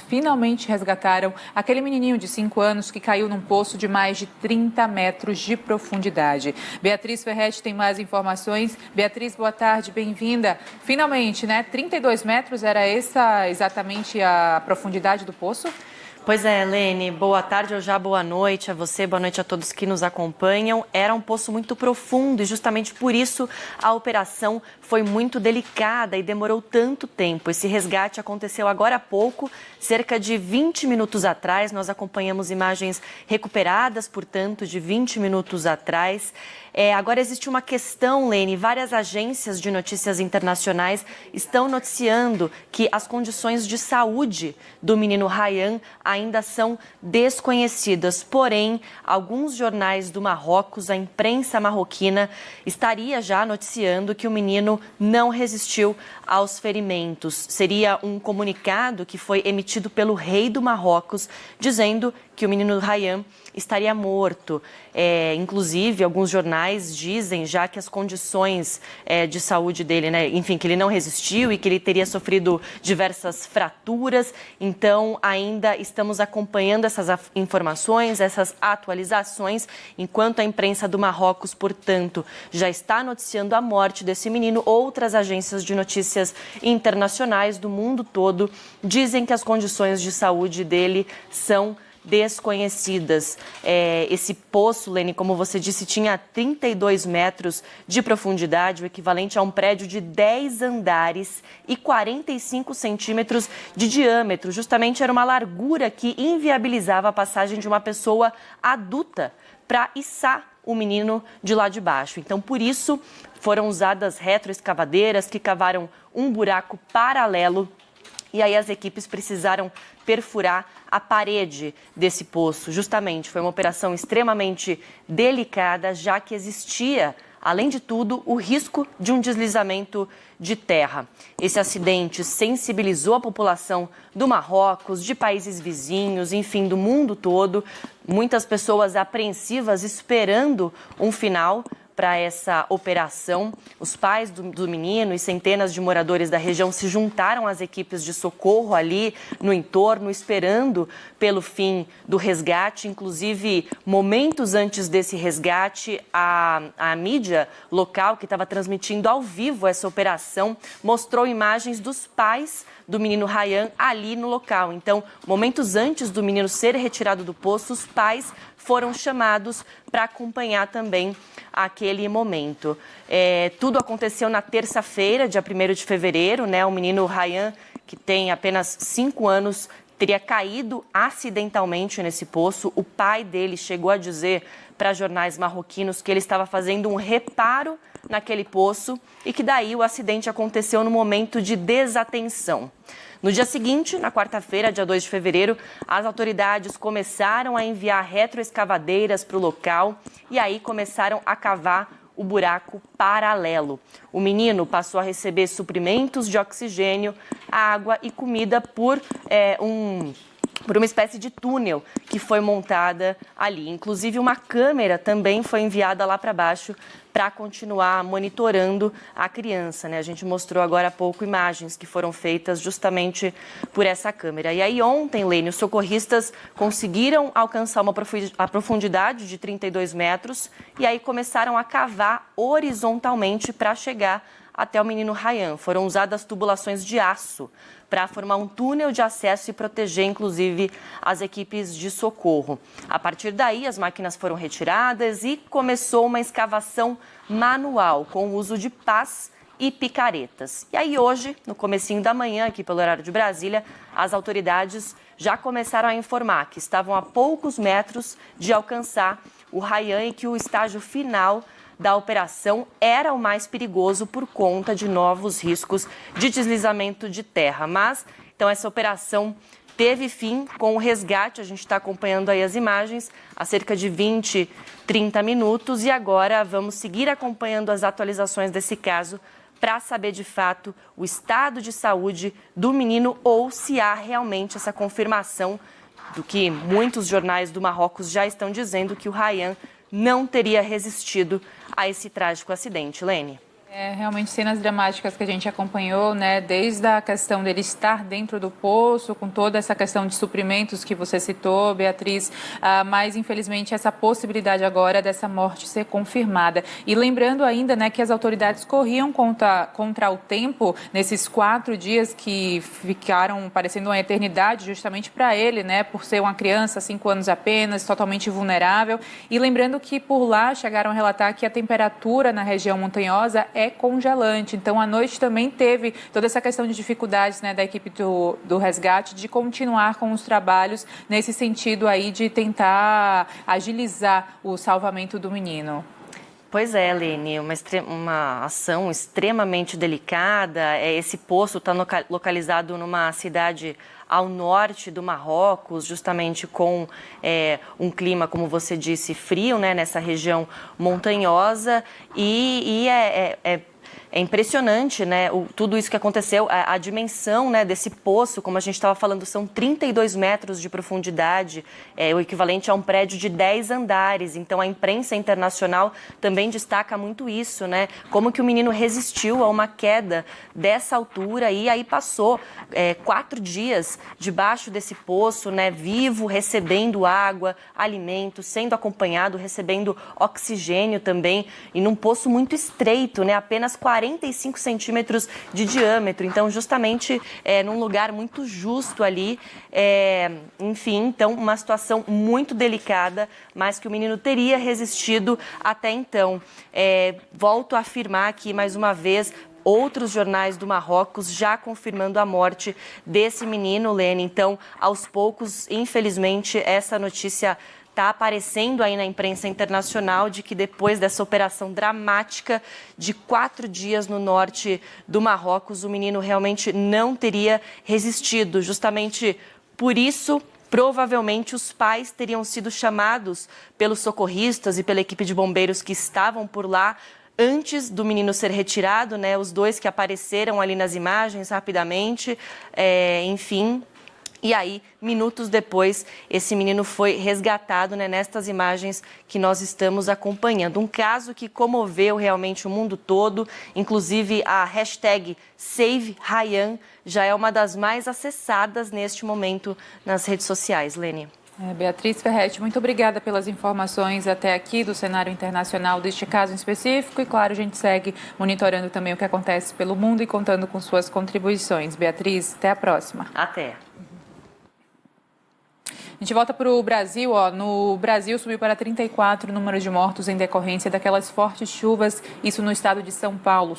finalmente resgataram aquele menininho de 5 anos que caiu num poço de mais de 30 metros de profundidade. Beatriz Ferretti tem mais informações. Beatriz, boa tarde, bem-vinda. Finalmente, né? 32 metros, era essa exatamente a profundidade do poço? Pois é, Helene, boa tarde ou já boa noite a você, boa noite a todos que nos acompanham. Era um poço muito profundo e justamente por isso a operação foi muito delicada e demorou tanto tempo. Esse resgate aconteceu agora há pouco, cerca de 20 minutos atrás. Nós acompanhamos imagens recuperadas, portanto, de 20 minutos atrás. Agora existe uma questão, Lene, várias agências de notícias internacionais estão noticiando que as condições de saúde do menino Ryan ainda são desconhecidas. Porém, alguns jornais do Marrocos, a imprensa marroquina, estaria já noticiando que o menino não resistiu aos ferimentos. Seria um comunicado que foi emitido pelo rei do Marrocos, dizendo que o menino Ryan estaria morto. Inclusive, alguns jornais dizem já que as condições de saúde dele, né, enfim, que ele não resistiu e que ele teria sofrido diversas fraturas. Então, ainda estamos acompanhando essas informações, essas atualizações, enquanto a imprensa do Marrocos, portanto, já está noticiando a morte desse menino. Outras agências de notícias internacionais do mundo todo dizem que as condições de saúde dele são desconhecidas. Esse poço, Lene, como você disse, tinha 32 metros de profundidade, o equivalente a um prédio de 10 andares e 45 centímetros de diâmetro. Justamente era uma largura que inviabilizava a passagem de uma pessoa adulta para içar o menino de lá de baixo. Então, por isso, foram usadas retroescavadeiras que cavaram um buraco paralelo. E aí as equipes precisaram perfurar a parede desse poço. Justamente, foi uma operação extremamente delicada, já que existia, além de tudo, o risco de um deslizamento de terra. Esse acidente sensibilizou a população do Marrocos, de países vizinhos, enfim, do mundo todo. Muitas pessoas apreensivas esperando um final para essa operação. Os pais do menino e centenas de moradores da região se juntaram às equipes de socorro ali no entorno, esperando pelo fim do resgate. Inclusive, momentos antes desse resgate, a mídia local, que estava transmitindo ao vivo essa operação, mostrou imagens dos pais do menino Ryan ali no local. Então, momentos antes do menino ser retirado do poço, os pais foram chamados para acompanhar também aquele momento. Tudo aconteceu na terça-feira, dia 1º de fevereiro, né? O menino Ryan, que tem apenas 5 anos, teria caído acidentalmente nesse poço. O pai dele chegou a dizer para jornais marroquinos que ele estava fazendo um reparo naquele poço e que daí o acidente aconteceu no momento de desatenção. No dia seguinte, na quarta-feira, dia 2 de fevereiro, as autoridades começaram a enviar retroescavadeiras para o local e aí começaram a cavar o buraco paralelo. O menino passou a receber suprimentos de oxigênio, água e comida por uma espécie de túnel que foi montada ali. Inclusive, uma câmera também foi enviada lá para baixo para continuar monitorando a criança, né? A gente mostrou agora há pouco imagens que foram feitas justamente por essa câmera. E aí ontem, Lene, os socorristas conseguiram alcançar a profundidade de 32 metros e aí começaram a cavar horizontalmente para chegar até o menino Ryan. Foram usadas tubulações de aço para formar um túnel de acesso e proteger, inclusive, as equipes de socorro. A partir daí, as máquinas foram retiradas e começou uma escavação manual, com o uso de pás e picaretas. E aí hoje, no comecinho da manhã, aqui pelo horário de Brasília, as autoridades já começaram a informar que estavam a poucos metros de alcançar o Ryan e que o estágio final da operação era o mais perigoso por conta de novos riscos de deslizamento de terra. Mas, então, essa operação teve fim com o resgate. A gente está acompanhando aí as imagens há cerca de 20, 30 minutos e agora vamos seguir acompanhando as atualizações desse caso para saber de fato o estado de saúde do menino ou se há realmente essa confirmação do que muitos jornais do Marrocos já estão dizendo, que o Ryan não teria resistido a esse trágico acidente. Lene. Realmente cenas dramáticas que a gente acompanhou, né? Desde a questão dele estar dentro do poço, com toda essa questão de suprimentos que você citou, Beatriz, mas infelizmente essa possibilidade agora dessa morte ser confirmada. E lembrando ainda, né, que as autoridades corriam contra o tempo nesses 4 dias que ficaram parecendo uma eternidade justamente para ele, né? Por ser uma criança, 5 anos apenas, totalmente vulnerável. E lembrando que por lá chegaram a relatar que a temperatura na região montanhosa é congelante. Então, à noite também teve toda essa questão de dificuldades, né, da equipe do resgate de continuar com os trabalhos nesse sentido aí de tentar agilizar o salvamento do menino. Pois é, Lene, uma ação extremamente delicada. Esse poço está localizado numa cidade ao norte do Marrocos, justamente com um clima, como você disse, frio, né, nessa região montanhosa, e é impressionante, né, tudo isso que aconteceu, a dimensão, né, desse poço, como a gente estava falando, são 32 metros de profundidade, o equivalente a um prédio de 10 andares. Então, a imprensa internacional também destaca muito isso, né, como que o menino resistiu a uma queda dessa altura e aí passou 4 dias debaixo desse poço, né, vivo, recebendo água, alimento, sendo acompanhado, recebendo oxigênio também, e num poço muito estreito, né, apenas 45 centímetros de diâmetro. Então, justamente num lugar muito justo ali. Enfim, então, uma situação muito delicada, mas que o menino teria resistido até então. Volto a afirmar aqui mais uma vez, outros jornais do Marrocos já confirmando a morte desse menino, Lene. Então, aos poucos, infelizmente, essa notícia está aparecendo aí na imprensa internacional de que depois dessa operação dramática de 4 dias no norte do Marrocos, o menino realmente não teria resistido. Justamente por isso, provavelmente os pais teriam sido chamados pelos socorristas e pela equipe de bombeiros que estavam por lá antes do menino ser retirado, né? Os 2 que apareceram ali nas imagens rapidamente, enfim. E aí, minutos depois, esse menino foi resgatado, né, nestas imagens que nós estamos acompanhando. Um caso que comoveu realmente o mundo todo, inclusive a hashtag #SaveRayan já é uma das mais acessadas neste momento nas redes sociais, Lene. Beatriz Ferretti, muito obrigada pelas informações até aqui do cenário internacional deste caso em específico e, claro, a gente segue monitorando também o que acontece pelo mundo e contando com suas contribuições. Beatriz, até a próxima. Até. A gente volta para o Brasil. No Brasil, subiu para 34 o número de mortos em decorrência daquelas fortes chuvas, isso no estado de São Paulo.